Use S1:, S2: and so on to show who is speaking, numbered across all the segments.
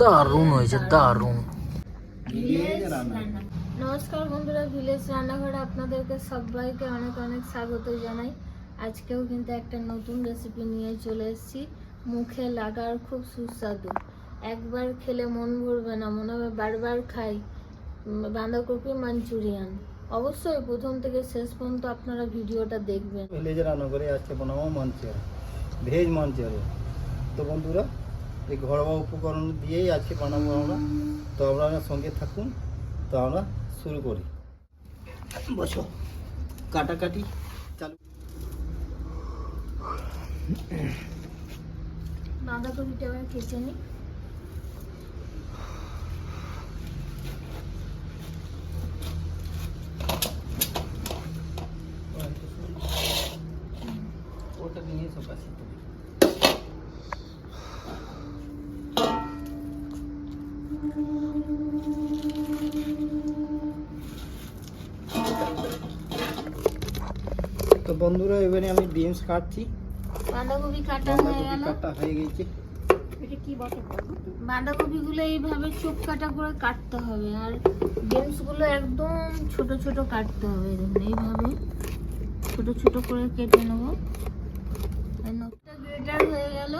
S1: দারুণ হয়েছে, দারুণ।
S2: নমস্কার বন্ধুরা, ভিলেজ রান্নাঘরে আপনাদেরকে সবাইকে অনেক অনেক স্বাগত জানাই। আজকেও কিন্তু একটা নতুন রেসিপি নিয়ে চলে এসেছি। মুখে লাগার খুব সুস্বাদু, একবার খেলে মন ভরবে না, মনে হবে বারবার খাই। বাঁধাকপি মাঞ্চুরিয়ান। অবশ্যই প্রথম থেকে শেষ পর্যন্ত আপনারা ভিডিওটা দেখবেন।
S3: ভিলেজ রান্নাঘরে আজকে বানাবো মাঞ্চুরিয়ান, ভেজ মাঞ্চুরিয়ান। তো বন্ধুরা, এই ঘরোয়া উপকরণ দিয়েই আজকে বানাবো আমরা। তো আপনারা সঙ্গে থাকুন। তো আমরা শুরু করি। বসো, কাটাকাটি চালু।
S2: বাঁধাকপিটা এবার কেটে নিই।
S3: ওটা নিয়ে এসো কাছে। তো বন্ধুরা, এবারে আমি বিনস কাটছি।
S2: বাঁধাকপি কাটা হয়ে গেল।
S3: কাটা হয়ে গেছে।
S2: বাঁধাকপিগুলো এইভাবে চোখ কাটা করে কাটতে হবে, আর বিনসগুলো একদম ছোট ছোট কাটতে হবে। দেখুন এইভাবে ছোট ছোট করে কেটে নেবো। গ্রেটার হয়ে গেল।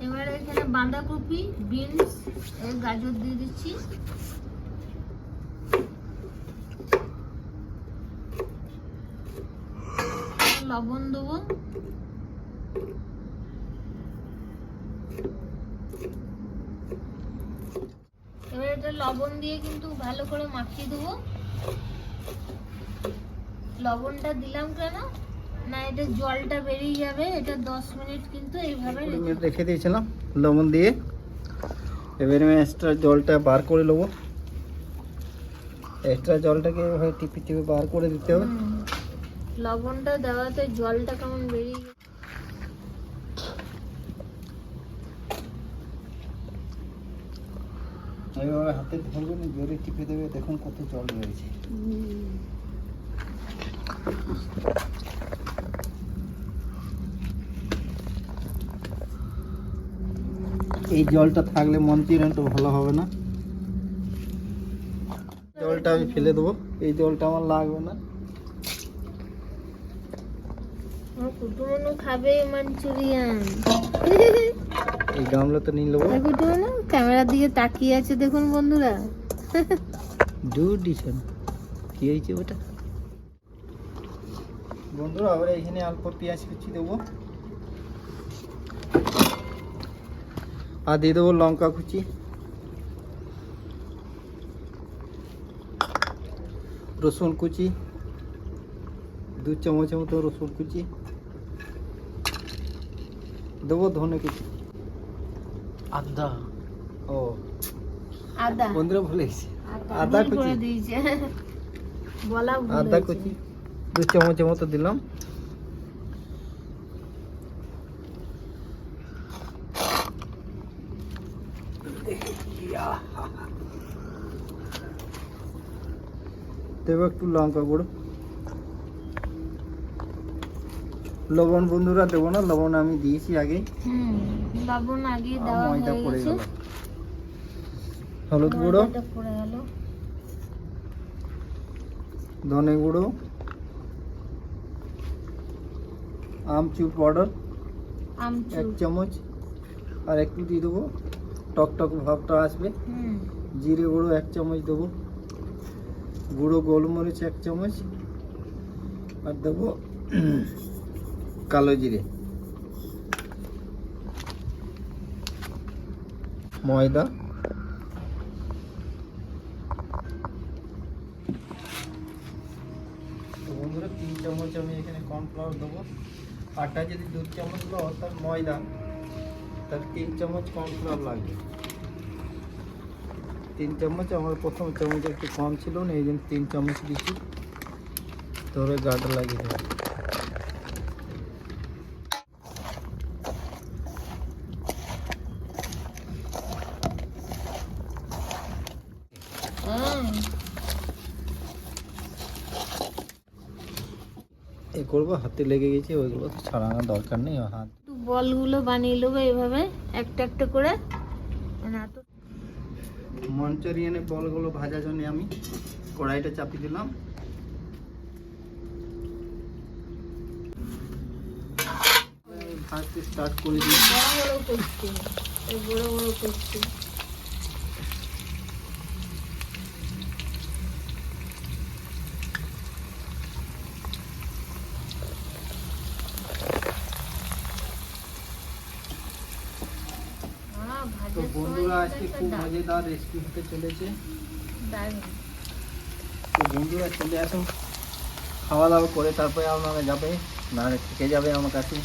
S2: এবারে এখানে বাঁধাকপি, বিনস, গাজর দিয়ে দিচ্ছি। লবণ দেবো। এবার এটা লবণ দিয়ে কিন্তু ভালো করে মাখিয়ে দেবো। লবণটা দিলাম কেন না, এটা জলটা বেরিয়ে যাবে। এটা 10 মিনিট কিন্তু এইভাবে
S3: রেখে দিয়েছিলাম লবণ দিয়ে। এবারে আমি এক্সট্রা জলটা বার করে নেবো। এক্সট্রা জলটাকে এভাবে টিপে টিপে বার করে দিতে হবে।
S2: লবণটা দেওয়াতে জলটা কেমন বেরিয়ে গেছে।
S3: এইভাবে হাতে ধরবেন, জোরে টিপে দেবে। দেখুন কত জল রয়েছে। এই জলটা থাকলে মাঞ্চুরিয়ানটা ভালো হবে না। জলটা আমি ফেলে দেবো, এই জলটা আমার লাগবে না।
S2: আমার কুটুমনু খাবে মাঞ্চুরিয়ান।
S3: এই গামলাতে নিয়ে নেবো।
S2: কুটুমনু ক্যামেরার দিকে তাকিয়ে আছে, দেখুন বন্ধুরা।
S3: দুধ দিছেন কি হয়েছে ওটা। বন্ধুরা, আবার এখানে অল্প পেঁয়াজ কুচি দেবো, আর দিয়ে দেবো লঙ্কা কুচি, রসুন কুচি, 2 চামচের মতো রসুন কুচি দেবো, ধনে কুচি,
S1: আদা।
S3: ও
S2: আদা
S3: বন্ধুরা ভুলে গেছি, আদা কুচি
S2: দিয়েছে, বলা ভুল
S3: আদা
S2: হয়েছে।
S3: কুচি 2 চামচের মতো দিলাম। দেবো একটু লঙ্কা গুঁড়ো, লবণ বন্ধুরা দেবো না, লবণ আমি দিয়েছি আগে।
S2: লবণ আগে দেওয়া
S3: ময়দা
S2: হয়ে
S3: পড়ে
S2: গেছে।
S3: গেল। হলুদ গুঁড়ো,
S2: ময়দাটা পড়ে গেল।
S3: ধনে গুঁড়ো, আমচুর পাউডার
S2: আমচুর
S3: 1 চামচ, আর একটু দিয়ে দেবো, টক টক ভাবটা আসবে। জিরে গুঁড়ো 1 চামচ দেবো, গুঁড়ো গোলমরিচ 1 চামচ, আর দেবো কালো জিরে, ময়দা, বন্ধুরা 3 চামচ আমি এখানে কর্নফ্লাওয়ার দেবো। আটা যদি 2 চামচ লো অর্থাৎ ময়দা, তার 3 চামচ কর্নফ্লাওয়ার লাগবে। 3 চামচ, আমার প্রথম চামচ একটু কম ছিল না, এই জন্য 3 চামচ দিচ্ছি। ধরে গাটা লাগিয়ে দেবো। এ করবো, হাতে লেগে গেছে, ওইগুলো তো ছাড়ানোর দরকার নেই। হাত
S2: বলগুলো বানিয়ে নেবো এইভাবে একটা একটা করে। মানে এত
S3: মঞ্চুরিয়ানের বলগুলো ভাজার জন্য আমি কড়াইটা চাপিয়ে দিলাম। ভাজতে স্টার্ট করে দিয়েছি।
S2: বড় বড় করছি, এই বড় বড় করছি।
S3: তো বন্ধুরা আজকে খুব মজাদার রেসিপি হতে চলেছে। তো বন্ধুরা চলে আসুন, খাওয়া দাওয়া করে তারপরে আপনারা যাবে, না থেকে যাবে আমার কাছে।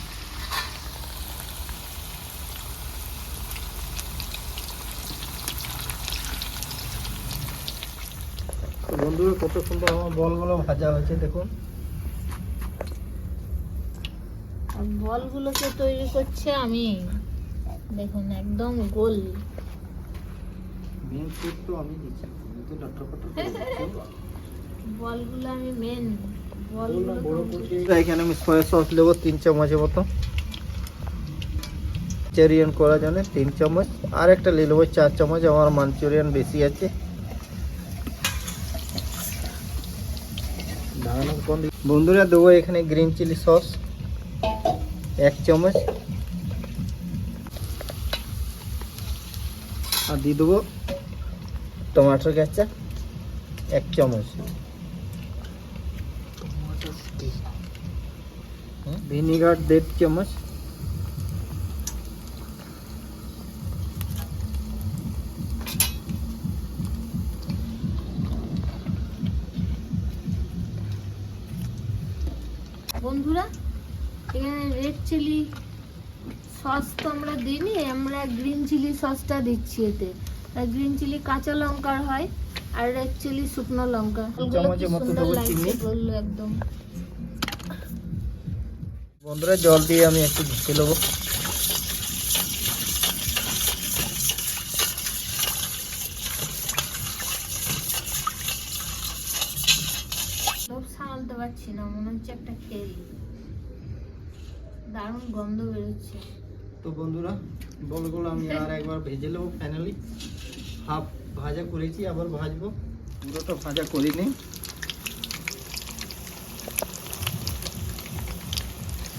S3: তো বন্ধুরা কত সুন্দর আমার বলগুলো ভাজা হয়েছে দেখুন।
S2: আর বলগুলোকে তৈরি করছে আমি, দেখুন একদম গোল।
S3: মেন ফুড তো আমি দিচ্ছি, আমি তো ডক্টর
S2: বলগুলো আমি মেন
S3: এখানে আমি সয়া সস নেবো 3 চামচের মতো, মাঞ্চুরিয়ান করার জন্য 3 চামচ, আর একটা নিয়ে নেবো 4 চামচ, আমার মাঞ্চুরিয়ান বেশি আছে। বন্ধুরা দেবো এখানে গ্রিন চিলি সস 1 চামচ, আর দিয়ে দেবো টমেটো কেচাপ 1 চামচ, ভিনিগার 1.5 চামচ,
S2: বন্ধুরা এখানে রেড চিলি সস তো আমরা দিইনি, আমরা গ্রিন চিলি সসটা দিচ্ছি এতে। গ্রিন চিলি কাঁচা লঙ্কার হয়, আর রেড চিলি শুকনো লঙ্কা।
S3: চামচের মতো দেবো চিনি।
S2: বললো একদম।
S3: বন্ধুরা জল দিয়ে আমি একটু ধুয়ে নেবো।
S2: লোভ সামলাতে পারছি না, মনে হচ্ছে একটা খেয়ে দারুণ গন্ধ বেরোচ্ছে।
S3: তো বন্ধুরা বলগুলো আমি আর একবার ভেজে নেবো। ফাইনালি হাফ ভাজা করেছি, আবার ভাজবো, পুরোটা ভাজা করিনি।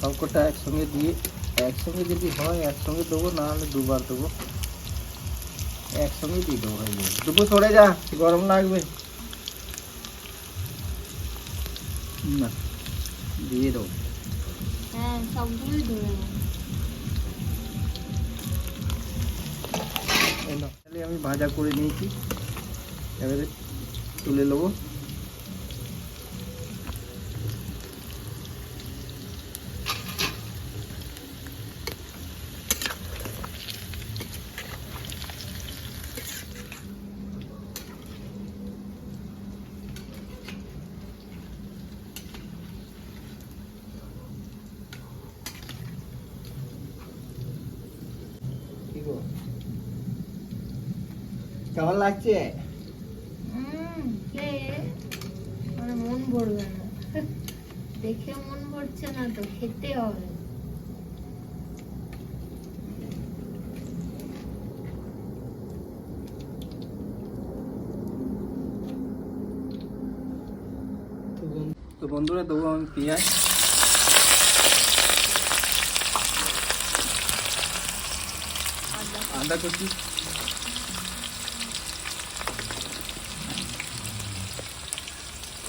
S3: সবকটা একসঙ্গে দিয়ে, একসঙ্গে যদি হয় একসঙ্গে দেবো, না হলে দুবার দেবো, একসঙ্গে দিয়ে দেবো। দুপুর সরে যা, গরম লাগবে না, দিয়ে দেবো।
S2: হ্যাঁ সবগুলোই ধরে নেব।
S3: আমি ভাজা করে নিয়েছি, এবারে তুলে নেবো। কেমন লাগছে?
S2: মানে মন ভরবে না, দেখে মন ভরছে না তো খেতে হবে।
S3: তো বন্ধুরা দেবো আমি পেঁয়াজ, আদা কুচি,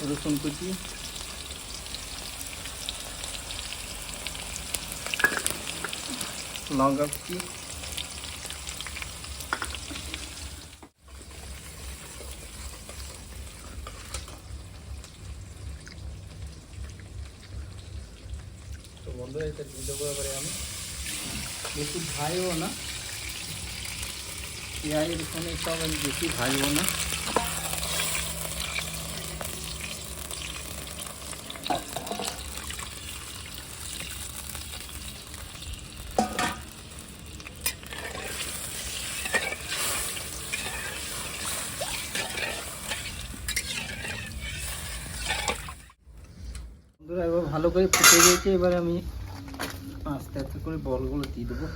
S3: রসুন কুচি, লঙ্কা কুচি, তো বন্ধুরা এটা দিয়ে দেবো এবারে আমি। বেশি ভাজবো না, পেঁয়াজ রসুন সব আমি বেশি ভাজবো না। বন্ধুরা এবার ভালো করে ফুটে গেছে, এবারে আমি আস্তে আস্তে করে বলগুলো দিয়ে দেবো।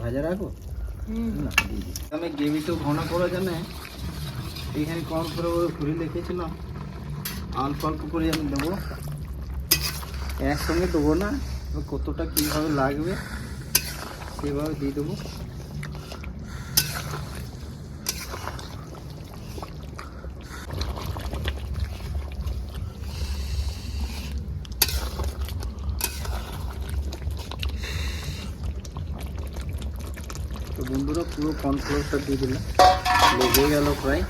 S3: ভাজা রাখো
S2: হুম
S3: না দিয়ে দিই। আমি গ্রেভিটা ঘন করার জন্য এখানে কর্নফ্লাওয়ার ঘুরে রেখেছিলাম, অল্প অল্প করে আমি দেবো, একসঙ্গে দেবো না, কতটা কীভাবে লাগবে সেভাবে দিয়ে দেবো। তো বন্ধুরা পুরো কর্নফ্লাওয়ারটা দিয়ে দিলাম, লেগে গেল প্রায়।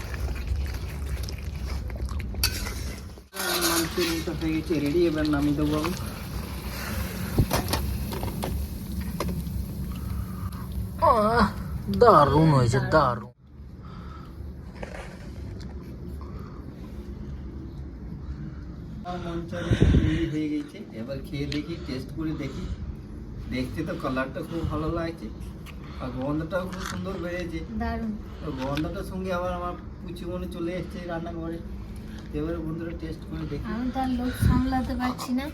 S3: মাংসের মতো হয়ে গেছে রেডি, এবার নামিয়ে দেবো আমি।
S1: দারুণ হয়েছে, দারুণ।
S3: তৈরি হয়ে গেছে, এবার খেয়ে দেখি, টেস্ট করে দেখি। দেখতে তো কালারটা খুব ভালো লাগছে আর গন্ধটাও খুব সুন্দর বেরিয়েছে।
S2: দারুণ।
S3: তো গন্ধটার সঙ্গে আবার আমার পুচি মনে চলে এসছে রান্নাঘরে। এবারে বন্ধুরা টেস্ট করে দেখি।
S2: আমি তার লোক সামলাতে পারছি না।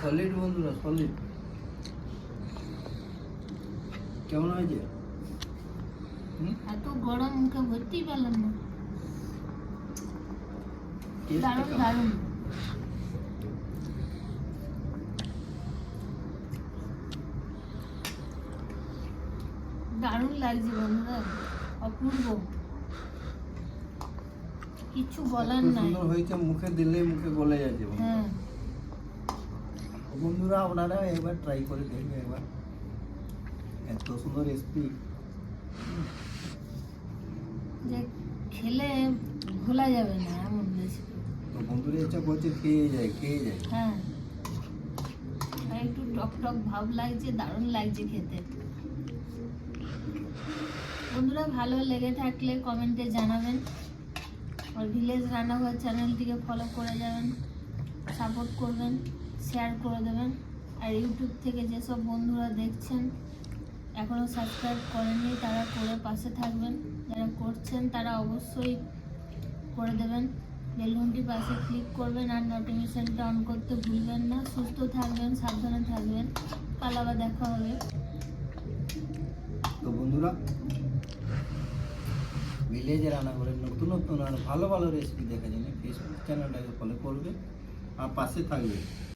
S3: সলিড বন্ধুরা, সলিড। কেমন হয়েছে?
S2: এত গরম মুখে ভর্তি পেলাম না।
S3: টেস্টটা
S2: দারুণ
S3: কেমন?
S2: দারুণ। দারুণ লাগছে বন্ধুরা, অপূর্ব, কিছু বলার
S3: খুব
S2: নাই।
S3: সুন্দর হয়েছে, মুখে দিলে মুখে গলে যাচ্ছে বন্ধুরা।
S2: হ্যাঁ
S3: বন্ধুরা আপনারা একবার ট্রাই করে দেখবেন, একবার এত সুন্দর রেসিপি
S2: যে খেলে ভোলা যাবে না এমন রেসিপি।
S3: তো বন্ধুরা ইচ্ছা করছে খেয়ে যায়, খেয়ে যায়।
S2: হ্যাঁ, আর একটু টক টক ভাব লাগছে, দারুণ লাগছে খেতে। বন্ধুরা ভালো লেগে থাকলে কমেন্টে জানাবেন, আর ভিলেজ রান্নাঘর চ্যানেলটিকে ফলো করে যাবেন, সাপোর্ট করবেন, শেয়ার করে দেবেন। আর ইউটিউব থেকে যেসব বন্ধুরা দেখছেন এখনও সাবস্ক্রাইব করেননি তারা করে পাশে থাকবেন, যারা করছেন তারা অবশ্যই করে দেবেন। বেল ঘন্টি পাশে ক্লিক করবেন আর নোটিফিকেশনটা অন করতে ভুলবেন না। সুস্থ থাকবেন, সাবধানে থাকবেন, কাল আবার দেখা হবে।
S3: তো বন্ধুরা ভিলেজে রান্নাঘরের নতুন নতুন আর ভালো ভালো রেসিপি দেখার জন্য ফেসবুক চ্যানেলটাকে ফলো করবে আর পাশে থাকবে।